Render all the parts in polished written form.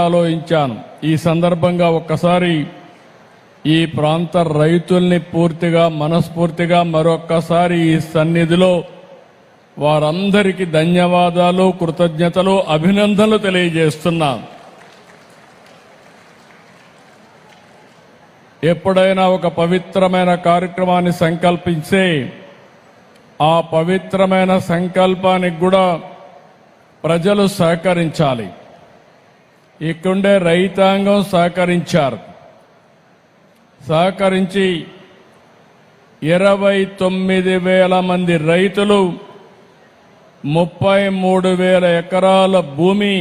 ఆలోచించాను. ఈ సందర్భంగా ఒక్కసారి ఈ ప్రాంత రైతుల్ని పూర్తిగా మనస్ఫూర్తిగా మరొక్కసారి ఈ సన్నిధిలో వారందరికీ ధన్యవాదాలు, కృతజ్ఞతలు, అభినందనలు తెలియజేస్తున్నాను. ఎప్పుడైనా ఒక పవిత్రమైన కార్యక్రమాన్ని సంకల్పిస్తే ఆ పవిత్రమైన సంకల్పానికి కూడా ప్రజలు సహకరించాలి. ఇక్కడే రైతాంగం సహకరించి 29,000 మంది రైతులు 33,000 ఎకరాల భూమి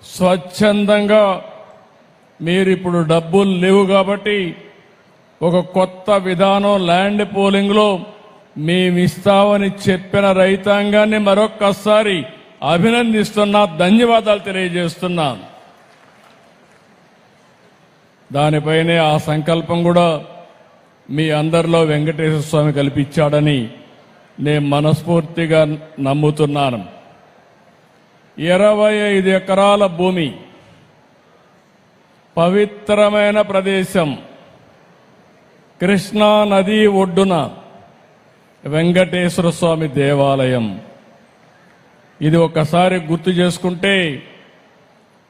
స్వచ్ఛందంగా మీరిప్పుడు డబ్బులు లేవు కాబట్టి ఒక కొత్త విధానం ల్యాండ్ పూలింగ్లో మేమిస్తామని చెప్పిన రైతాంగాన్ని మరొక్కసారి అభినందిస్తున్నా, ధన్యవాదాలు తెలియజేస్తున్నా. దానిపైనే ఆ సంకల్పం కూడా మీ అందరిలో వెంకటేశ్వర స్వామి కల్పించాడని నేను మనస్ఫూర్తిగా నమ్ముతున్నాను. 25 ఎకరాల భూమి, పవిత్రమైన ప్రదేశం, కృష్ణా నది ఒడ్డున వెంకటేశ్వర స్వామి దేవాలయం. ఇది ఒక్కసారి గుర్తు చేసుకుంటే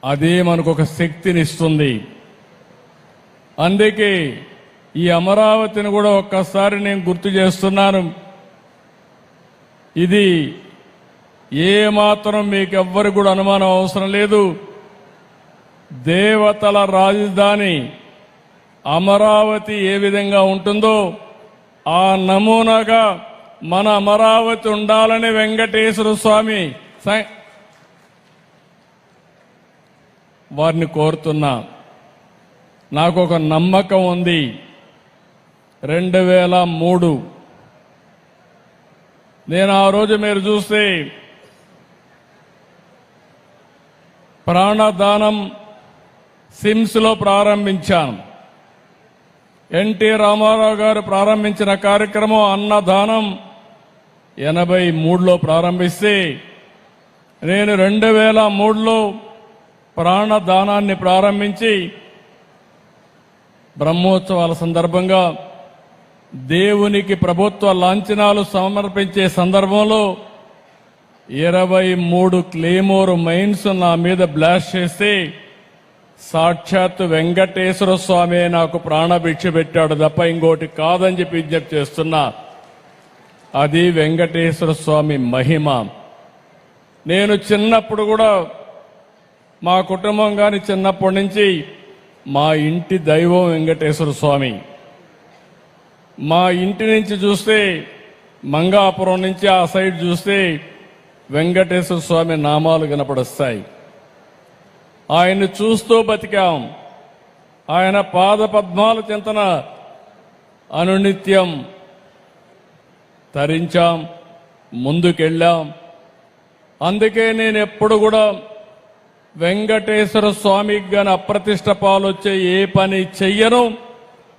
అదే మనకు ఒక శక్తినిస్తుంది. అందుకే ఈ అమరావతిని కూడా ఒక్కసారి నేను గుర్తు చేస్తున్నాను. ఇది ఏమాత్రం మీకెవ్వరు కూడా అనుమానం అవసరం లేదు. దేవతల రాజధాని అమరావతి ఏ విధంగా ఉంటుందో ఆ నమూనాగా మన అమరావతి ఉండాలని వెంకటేశ్వర స్వామి వారిని కోరుతున్నా. నాకు ఒక నమ్మకం ఉంది. 2003 నేను ఆ రోజు మీరు చూస్తే ప్రాణదానం సిమ్స్ లో ప్రారంభించాను. ఎన్టీ రామారావు గారు ప్రారంభించిన కార్యక్రమం అన్నదానం 83లో ప్రారంభిస్తే నేను 2003లో ప్రాణదానాన్ని ప్రారంభించి బ్రహ్మోత్సవాల సందర్భంగా దేవునికి ప్రభుత్వ లాంఛనాలు సమర్పించే సందర్భంలో 23 క్లేమోర్ మైన్స్ నా మీద బ్లాస్ట్ చేస్తే సాక్షాత్ వెంకటేశ్వర స్వామి నాకు ప్రాణభిక్ష పెట్టాడు తప్ప ఇంకోటి కాదని చెప్పి విజ్ఞప్తి చేస్తున్నా. అది వెంకటేశ్వర స్వామి మహిమ. నేను చిన్నప్పుడు కూడా మా కుటుంబం కానీ చిన్నప్పటి నుంచి మా ఇంటి దైవం వెంకటేశ్వర స్వామి. మా ఇంటి నుంచి చూస్తే మంగాపురం నుంచి ఆ సైడ్ చూస్తే వెంకటేశ్వర స్వామి నామాలు కనపడొస్తాయి. ఆయన్ని చూస్తూ బతికాం. ఆయన పాద పద్మాల చింతన అనునిత్యం తరించాం, ముందుకెళ్ళాం. అందుకే నేను ఎప్పుడు కూడా వెంకటేశ్వర స్వామికి గాని అప్రతిష్ట పాలొచ్చే ఏ పని చెయ్యను,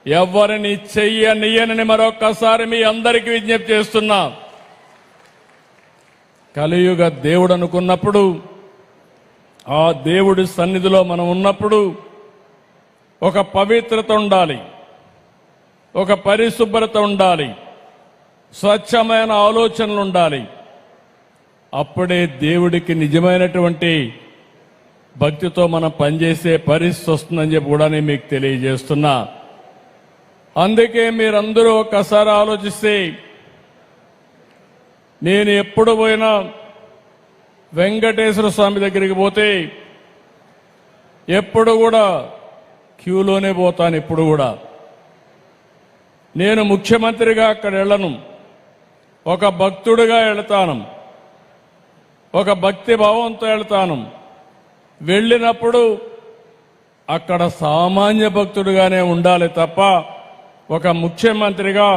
ఎవరిని చెయ్యనియనని మరొక్కసారి మీ అందరికీ విజ్ఞప్తి చేస్తున్నా. కలియుగ దేవుడు అనుకున్నప్పుడు, ఆ దేవుడి సన్నిధిలో మనం ఉన్నప్పుడు ఒక పవిత్రత ఉండాలి, ఒక పరిశుభ్రత ఉండాలి, స్వచ్ఛమైన ఆలోచనలు ఉండాలి. అప్పుడే దేవుడికి నిజమైనటువంటి భక్తితో మనం పనిచేసే పరిస్థితి వస్తుందని చెప్పి కూడా నేను మీకు తెలియజేస్తున్నా. అందుకే మీరందరూ ఒక్కసారి ఆలోచిస్తే, నేను ఎప్పుడు పోయినా వెంకటేశ్వర స్వామి దగ్గరికి పోతే ఎప్పుడు కూడా క్యూలోనే పోతాను. ఇప్పుడు కూడా నేను ముఖ్యమంత్రిగా అక్కడ వెళ్ళను, ఒక భక్తుడిగా వెళతాను, ఒక భక్తి భావంతో వెళతాను. వెళ్ళినప్పుడు అక్కడ సామాన్య భక్తుడిగానే ఉండాలి తప్ప ఒక ముఖ్యమంత్రిగా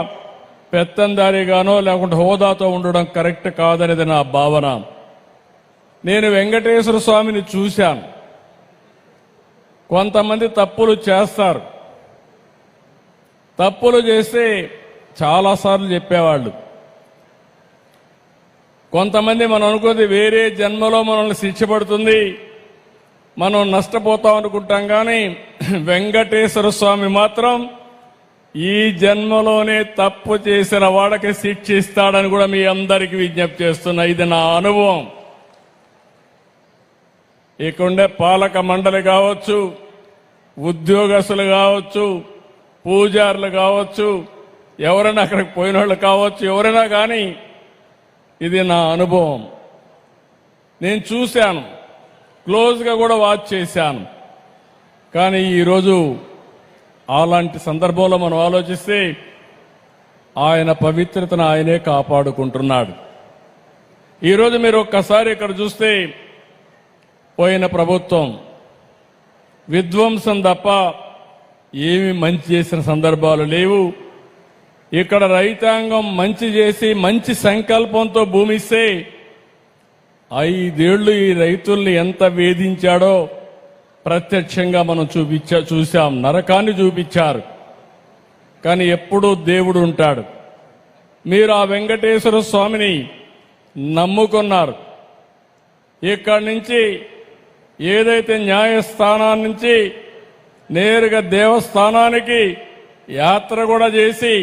పెత్తందారిగానో లేకుంటే హోదాతో ఉండడం కరెక్ట్ కాదనేది నా భావన. నేను వెంకటేశ్వర స్వామిని చూశాను. కొంతమంది తప్పులు చేస్తారు. తప్పులు చేస్తే చాలాసార్లు చెప్పేవాళ్ళు, కొంతమంది మనం అనుకుంది వేరే జన్మలో మనల్ని శిక్ష పడుతుంది, మనం నష్టపోతాం అనుకుంటాం కానీ వెంకటేశ్వర స్వామి మాత్రం ఈ జన్మలోనే తప్పు చేసిన వాడికి శిక్ష ఇస్తాడని కూడా మీ అందరికీ విజ్ఞప్తి చేస్తున్నా. ఇది నా అనుభవం. ఇక్కడుండే పాలక మండలి కావచ్చు, ఉద్యోగస్తులు కావచ్చు, పూజారులు కావచ్చు, ఎవరైనా అక్కడికి పోయిన వాళ్ళు కావచ్చు, ఎవరైనా కానీ ఇది నా అనుభవం. నేను చూశాను, క్లోజ్గా కూడా వాచ్ చేశాను. కానీ ఈరోజు అలాంటి సందర్భంలో మనం ఆలోచిస్తే ఆయన పవిత్రతను ఆయనే కాపాడుకుంటున్నాడు. ఈరోజు మీరు ఒక్కసారి ఇక్కడ చూస్తే పోయిన ప్రభుత్వం విధ్వంసం తప్ప ఏమి మంచి చేసిన సందర్భాలు లేవు. ఇక్కడ రైతాంగం మంచి చేసి మంచి సంకల్పంతో భూమి ఇస్తే 5 ఏళ్లు ఈ రైతుల్ని ఎంత వేధించాడో ప్రత్యక్షంగా మనం చూశాం. నరకాన్ని చూపించారు. కానీ ఎప్పుడూ దేవుడు ఉంటాడు. మీరు ఆ వెంకటేశ్వర స్వామిని నమ్ముకున్నారు. ఇక్కడి నుంచి ఏదైతే న్యాయస్థానాన్ని నుంచి నేరుగా దేవస్థానానికి యాత్ర కూడా చేసి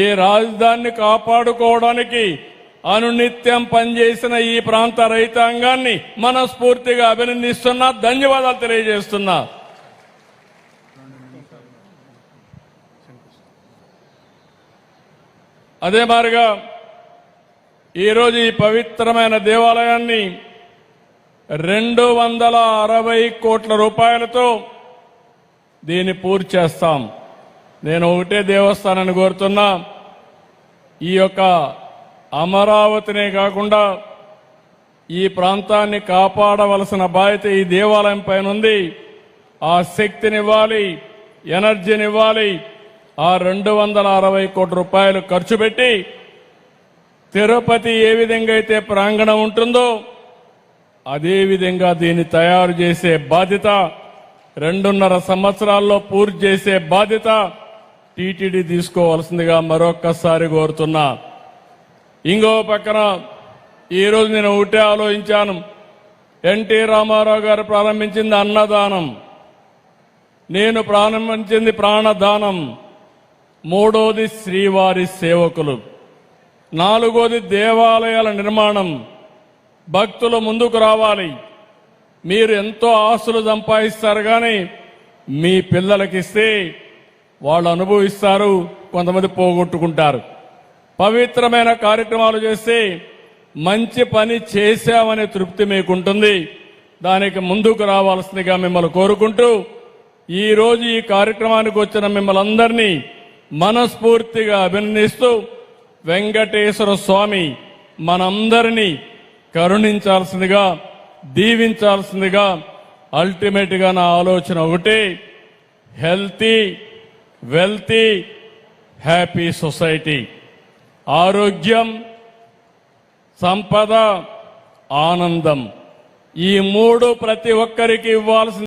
ఈ రాజధానిని కాపాడుకోవడానికి అనునిత్యం పనిచేసిన ఈ ప్రాంత రైతాంగాన్ని మనస్ఫూర్తిగా అభినందిస్తున్నా, ధన్యవాదాలు తెలియజేస్తున్నా. అదే మాదిరిగా ఈరోజు ఈ పవిత్రమైన దేవాలయాన్ని 260 కోట్ల రూపాయలతో దీన్ని పూర్తి చేస్తాం. నేను ఒకటే దేవస్థానాన్ని కోరుతున్నా, ఈ యొక్క అమరావతినే కాకుండా ఈ ప్రాంతాన్ని కాపాడవలసిన బాధ్యత ఈ దేవాలయం పైన ఉంది. ఆ శక్తినివ్వాలి, ఎనర్జీనివ్వాలి. ఆ 260 కోట్ల రూపాయలు ఖర్చు పెట్టి తిరుపతి ఏ విధంగా అయితే ప్రాంగణం ఉంటుందో అదే విధంగా దీన్ని తయారు చేసే బాధ్యత, 2.5 సంవత్సరాల్లో పూర్తి చేసే బాధ్యత టీటీడీ తీసుకోవాల్సిందిగా మరొక్కసారి కోరుతున్నా. ఇంకో పక్కన ఈరోజు నేను ఒకటే ఆలోచించాను. ఎన్టీ రామారావు గారు ప్రారంభించింది అన్నదానం, నేను ప్రారంభించింది ప్రాణదానం, 3వది శ్రీవారి సేవకులు, 4వది దేవాలయాల నిర్మాణం. భక్తులు ముందుకు రావాలి. మీరు ఎంతో ఆస్తులు సంపాదిస్తారు కానీ మీ పిల్లలకిస్తే వాళ్ళు అనుభవిస్తారు, కొంతమంది పోగొట్టుకుంటారు. పవిత్రమైన కార్యక్రమాలు చేస్తే మంచి పని చేశామనే తృప్తి మీకుంటుంది. దానికి ముందుకు రావాల్సిందిగా మిమ్మల్ని కోరుకుంటూ ఈరోజు ఈ కార్యక్రమానికి వచ్చిన మిమ్మల్ని అందరినీ మనస్ఫూర్తిగా అభినందిస్తూ వెంకటేశ్వర స్వామి మనందరినీ కరుణించాల్సిందిగా, దీవించాల్సిందిగా, అల్టిమేట్ గా నా ఆలోచన ఒకటే, హెల్తీ, వెల్తీ, హ్యాపీ సొసైటీ. ఆరోగ్యం, సంపద, ఆనందం, ఈ 3 ప్రతి ఒక్కరికి ఇవ్వాల్సింది.